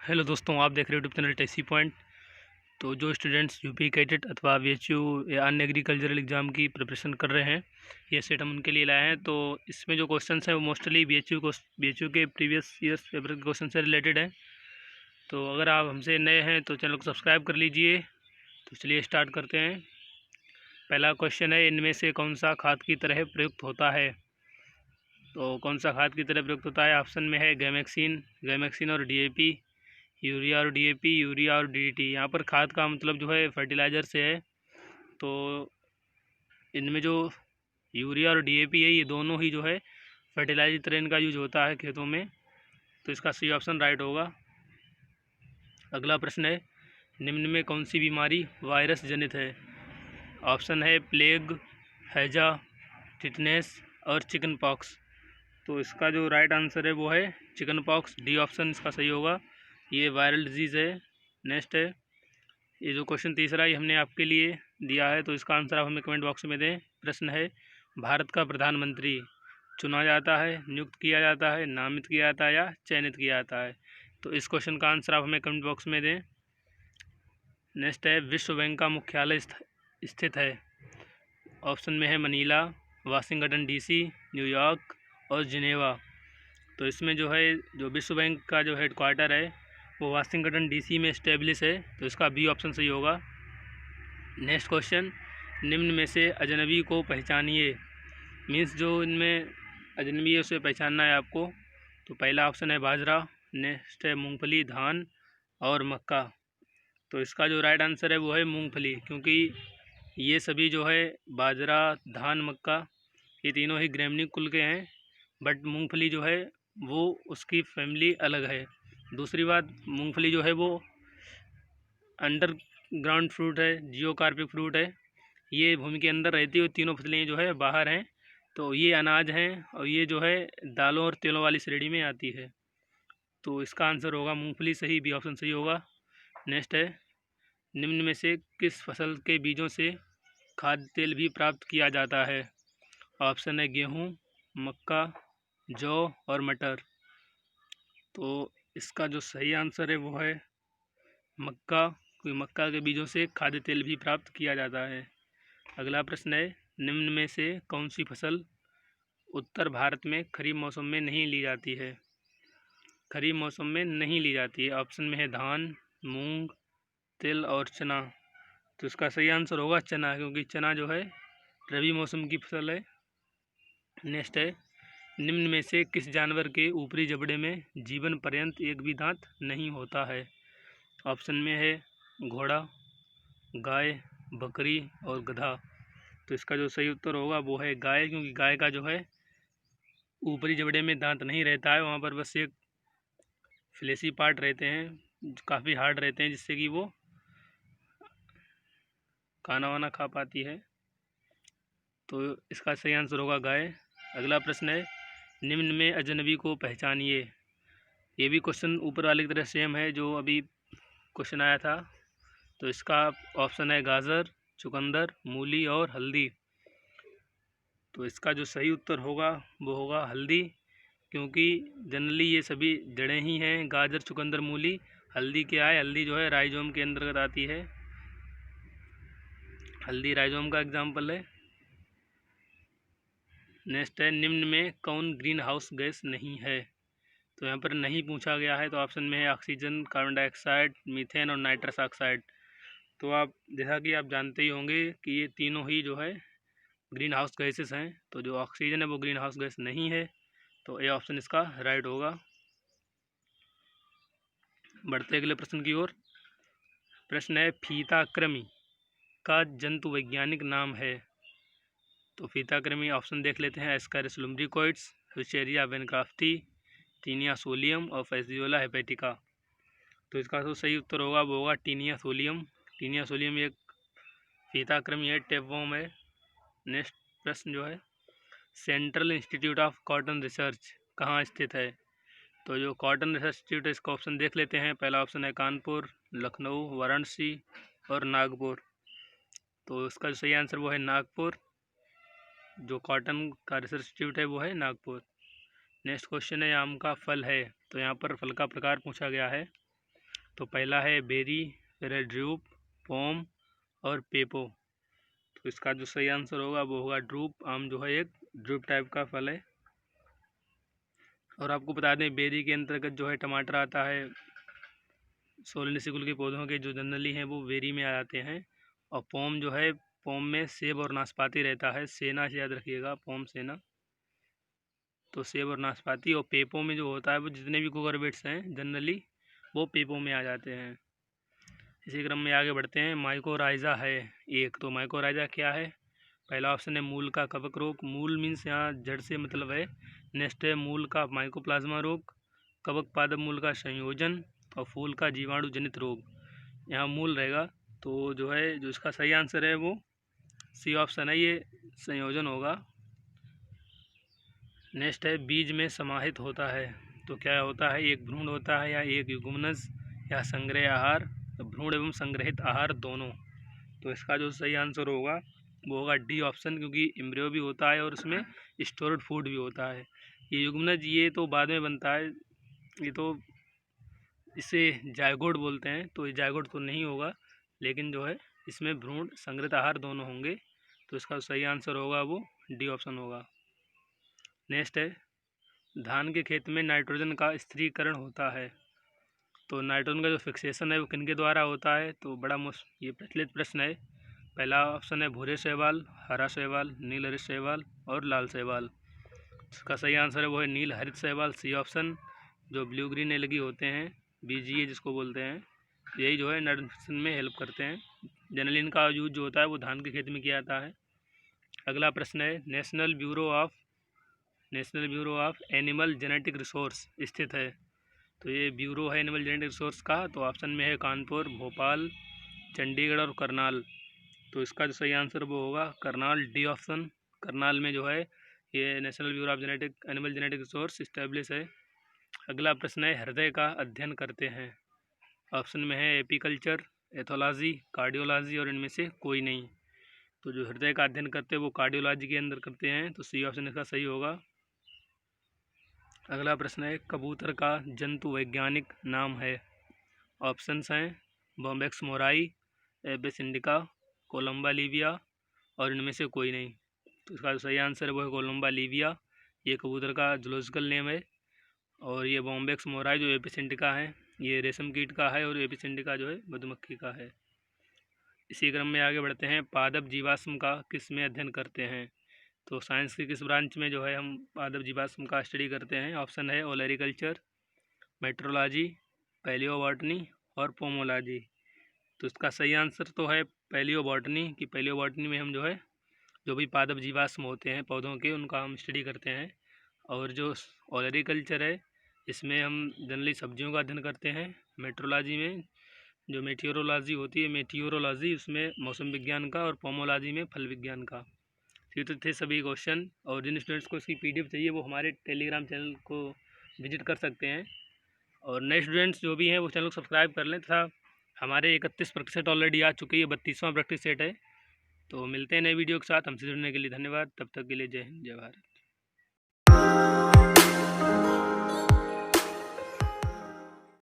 Hello दोस्तों, आप देख रहे हो यूट्यूब चैनल टेसी पॉइंट। तो जो स्टूडेंट्स यूपी कैडेट अथवा बीएचयू या अन्य एग्रीकल्चरल एग्ज़ाम की प्रिपरेशन कर रहे हैं, ये सेट हम उनके लिए लाए हैं। तो इसमें जो क्वेश्चंस हैं वो मोस्टली बीएचयू के प्रीवियस ईयर्स पेपर के क्वेश्चन से रिलेटेड हैं। तो अगर आप हमसे नए हैं तो चैनल को सब्सक्राइब कर लीजिए। तो चलिए स्टार्ट करते हैं। पहला क्वेश्चन है, इनमें से कौन सा खाद की तरह प्रयुक्त होता है? तो कौन सा खाद की तरह प्रयुक्त होता है? ऑप्शन में है गैमेक्सिन और डीएपी, यूरिया और डीएपी, यूरिया और डीडीटी। यहाँ पर खाद का मतलब जो है फर्टिलाइज़र से है। तो इनमें जो यूरिया और डीएपी है, ये दोनों ही जो है फर्टिलाइजर तरह इनका यूज होता है खेतों में। तो इसका सही ऑप्शन राइट होगा। अगला प्रश्न है, निम्न में कौन सी बीमारी वायरस जनित है? ऑप्शन है प्लेग, हैजा, टिटनेस और चिकन पॉक्स। तो इसका जो राइट आंसर है वो है चिकन पॉक्स। डी ऑप्शन इसका सही होगा। ये वायरल डिजीज़ है। नेक्स्ट है, ये जो क्वेश्चन तीसरा ये हमने आपके लिए दिया है, तो इसका आंसर आप हमें कमेंट बॉक्स में दें। प्रश्न है, भारत का प्रधानमंत्री चुना जाता है, नियुक्त किया जाता है, नामित किया जाता है या चयनित किया जाता है? तो इस क्वेश्चन का आंसर आप हमें कमेंट बॉक्स में दें। नेक्स्ट है, विश्व बैंक का मुख्यालय स्थित है? ऑप्शन में है मनीला, वाशिंगटन डीसी, न्यूयॉर्क और जिनेवा। तो इसमें जो है जो विश्व बैंक का जो हेडक्वार्टर है वो वाशिंगटन डीसी में इस्टेब्लिश है। तो इसका बी ऑप्शन सही होगा। नेक्स्ट क्वेश्चन, निम्न में से अजनबी को पहचानिए। मीन्स जो इनमें अजनबी है उसे पहचानना है आपको। तो पहला ऑप्शन है बाजरा, नेक्स्ट है मूंगफली, धान और मक्का। तो इसका जो राइट आंसर है वो है मूंगफली, क्योंकि ये सभी जो है बाजरा, धान, मक्का, ये तीनों ही ग्रैमनी कुल के हैं। बट मूंगफली जो है वो उसकी फैमिली अलग है। दूसरी बात, मूंगफली जो है वो अंडर ग्राउंड फ्रूट है, जियोकार्पिक फ्रूट है। ये भूमि के अंदर रहती है, तीनों फसलें जो है बाहर हैं। तो ये अनाज हैं और ये जो है दालों और तेलों वाली श्रेणी में आती है। तो इसका आंसर होगा मूंगफली। सही, बी ऑप्शन सही होगा। नेक्स्ट है, निम्न में से किस फसल के बीजों से खाद्य तेल भी प्राप्त किया जाता है? ऑप्शन है गेहूँ, मक्का, जौ और मटर। तो इसका जो सही आंसर है वो है मक्का, क्योंकि मक्का के बीजों से खाद्य तेल भी प्राप्त किया जाता है। अगला प्रश्न है, निम्न में से कौन सी फसल उत्तर भारत में खरीफ मौसम में नहीं ली जाती है? खरीफ मौसम में नहीं ली जाती है। ऑप्शन में है धान, मूंग, तिल और चना। तो इसका सही आंसर होगा चना, क्योंकि चना जो है रबी मौसम की फसल है। नेक्स्ट है, निम्न में से किस जानवर के ऊपरी जबड़े में जीवन पर्यंत एक भी दांत नहीं होता है? ऑप्शन में है घोड़ा, गाय, बकरी और गधा। तो इसका जो सही उत्तर होगा वो है गाय, क्योंकि गाय का जो है ऊपरी जबड़े में दांत नहीं रहता है। वहाँ पर बस एक फ्लेशी पार्ट रहते हैं, काफ़ी हार्ड रहते हैं, जिससे कि वो खाना वाना खा पाती है। तो इसका सही आंसर होगा गाय। अगला प्रश्न है, निम्न में अजनबी को पहचानिए। ये भी क्वेश्चन ऊपर वाले की तरह सेम है जो अभी क्वेश्चन आया था। तो इसका ऑप्शन है गाजर, चुकंदर, मूली और हल्दी। तो इसका जो सही उत्तर होगा वो होगा हल्दी, क्योंकि जनरली ये सभी जड़ें ही हैं। गाजर, चुकंदर, मूली। हल्दी क्या है? हल्दी जो है राइजोम के अंतर्गत आती है। हल्दी राइजोम का एग्जाम्पल है। नेक्स्ट है, निम्न में कौन ग्रीन हाउस गैस नहीं है? तो यहाँ पर नहीं पूछा गया है। तो ऑप्शन में है ऑक्सीजन, कार्बन डाइऑक्साइड, मीथेन और नाइट्रस ऑक्साइड। तो आप जैसा कि आप जानते ही होंगे कि ये तीनों ही जो है ग्रीन हाउस गैसेस हैं। तो जो ऑक्सीजन है वो ग्रीन हाउस गैस नहीं है। तो ए ऑप्शन इसका राइट होगा। बढ़ते अगले प्रश्न की ओर। प्रश्न है, फीताकृमि का जंतु वैज्ञानिक नाम है? तो फीताकृमि ऑप्शन देख लेते हैं। एस्केरिस लुम्ब्रिकोइड्स, फिशेरिया वैनक्राफ्टी, टीनिया सोलियम और फेसियोला हेपेटिका। तो इसका जो सही उत्तर होगा वो होगा टीनिया सोलियम। टीनिया सोलियम एक फीताकृमि है, टेपवर्म है। नेक्स्ट प्रश्न जो है, central institute of cotton research कहाँ स्थित है? तो जो कॉटन रिसर्च इंस्टीट्यूट है इसका ऑप्शन देख लेते हैं। पहला ऑप्शन है कानपुर, लखनऊ, वाराणसी और नागपुर। तो इसका जो सही आंसर वो है नागपुर। जो कॉटन का रिसर्च इंस्टीट्यूट है वो है नागपुर। नेक्स्ट क्वेश्चन है, आम का फल है? तो यहाँ पर फल का प्रकार पूछा गया है। तो पहला है बेरी, फिर है ड्रूप, पॉम और पेपो। तो इसका जो सही आंसर होगा वो होगा ड्रूप। आम जो है एक ड्रूप टाइप का फल है। और आपको बता दें बेरी के अंतर्गत जो है टमाटर आता है। सोलेनेसी कुल के पौधों के जो जनरली हैं वो बेरी में आ जाते हैं। और पॉम जो है, पॉम में सेब और नाशपाती रहता है। सेना से याद रखिएगा, पॉम सेना। तो सेब और नाशपाती। और पेपो में जो होता है वो जितने भी कुकुरबिट्स हैं जनरली वो पेपो में आ जाते हैं। इसी क्रम में आगे बढ़ते हैं। माइकोराइजा है एक। तो माइकोराइजा क्या है? पहला ऑप्शन है मूल का कवक रोग। मूल मीन्स यहाँ जड़ से मतलब है। नेक्स्ट है मूल का माइकोप्लाज्मा रोग, कवक पादप मूल का संयोजन और फूल का जीवाणु जनित रोग। यहाँ मूल रहेगा। तो जो है जो इसका सही आंसर है वो सी ऑप्शन है, ये संयोजन होगा। नेक्स्ट है बीज में समाहित होता है। तो क्या होता है? एक भ्रूण होता है या एक युग्मनज या संग्रह आहार। तो भ्रूण एवं संग्रहित आहार दोनों। तो इसका जो सही आंसर होगा वो होगा डी ऑप्शन, क्योंकि एम्ब्रियो भी होता है और उसमें स्टोर्ड फूड भी होता है। ये युग्मनज ये तो बाद में बनता है, ये तो इसे जायगोट बोलते हैं। तो ये जायगोट तो नहीं होगा, लेकिन जो है इसमें भ्रूण संग्रहित आहार दोनों होंगे। तो इसका सही आंसर होगा वो डी ऑप्शन होगा। नेक्स्ट है धान के खेत में नाइट्रोजन का स्थिरीकरण होता है। तो नाइट्रोजन का जो फिक्सेशन है वो किनके द्वारा होता है? तो बड़ा ये प्रचलित प्रश्न है। पहला ऑप्शन है भूरे शैवाल, हरा शैवाल, नील हरित शैवाल और लाल शैवाल। इसका सही आंसर है वो है नील हरित शैवाल, सी ऑप्शन। जो ब्लू ग्रीन एलगी होते हैं, बीजीए जिसको बोलते हैं, यही जो है नाइट्रोजन में हेल्प करते हैं। जनरली इनका यूज जो होता है वो धान के खेत में किया जाता है। अगला प्रश्न है national bureau of animal genetic resource स्थित है। तो ये ब्यूरो है एनिमल जेनेटिक रिसोर्स का। तो ऑप्शन में है कानपुर, भोपाल, चंडीगढ़ और करनाल। तो इसका जो सही आंसर वो होगा करनाल, डी ऑप्शन। करनाल में जो है ये national bureau of animal genetic resource establish है। अगला प्रश्न है हृदय का अध्ययन करते हैं। ऑप्शन में है एपीकल्चर, एथोलॉजी, कार्डियोलॉजी और इनमें से कोई नहीं। तो जो हृदय का अध्ययन करते हैं वो कार्डियोलॉजी के अंदर करते हैं। तो सी ऑप्शन इसका सही होगा। अगला प्रश्न है कबूतर का जंतु वैज्ञानिक नाम है। ऑप्शंस हैं Bombyx mori, एबिस indica, Columba Livia और इनमें से कोई नहीं। तो इसका सही आंसर है वो है कोलम्बा लीविया। ये कबूतर का जूलॉजिकल नेम है। और ये बॉम्बेक्स मोराई जो एबिस इंडिका है ये रेशम कीट का है, और एबिस इंडिका जो है मधुमक्खी का है। इसी क्रम में आगे बढ़ते हैं पादप जीवाश्म का किस में अध्ययन करते हैं। तो साइंस के किस ब्रांच में जो है हम पादप जीवाश्म का स्टडी करते हैं। ऑप्शन है ओलेरिकल्चर, मेट्रोलॉजी, पैलियोबॉटनी और पोमोलॉजी। तो इसका सही आंसर तो है पैलियोबॉटनी, कि पैलियोबॉटनी में हम जो है जो भी पादप जीवाश्म होते हैं पौधों के उनका हम स्टडी करते हैं। और जो ओलेरिकल्चर है इसमें हम जनरली सब्जियों का अध्ययन करते हैं। मेट्रोलॉजी में जो मेटियोरोलॉजी होती है, मेटियोरोलॉजी उसमें मौसम विज्ञान का, और पोमोलॉजी में फल विज्ञान का। ये तो थे सभी क्वेश्चन। और जिन स्टूडेंट्स को इसकी पीडीएफ चाहिए वो हमारे टेलीग्राम चैनल को विजिट कर सकते हैं। और नए स्टूडेंट्स जो भी हैं वो चैनल को सब्सक्राइब कर लें तथा हमारे 31% ऑलरेडी आ चुकी है, 32वां प्रैक्टिस सेट है। तो मिलते हैं नए वीडियो के साथ। हमसे जुड़ने के लिए धन्यवाद। तब तक के लिए जय हिंद, जय भारत।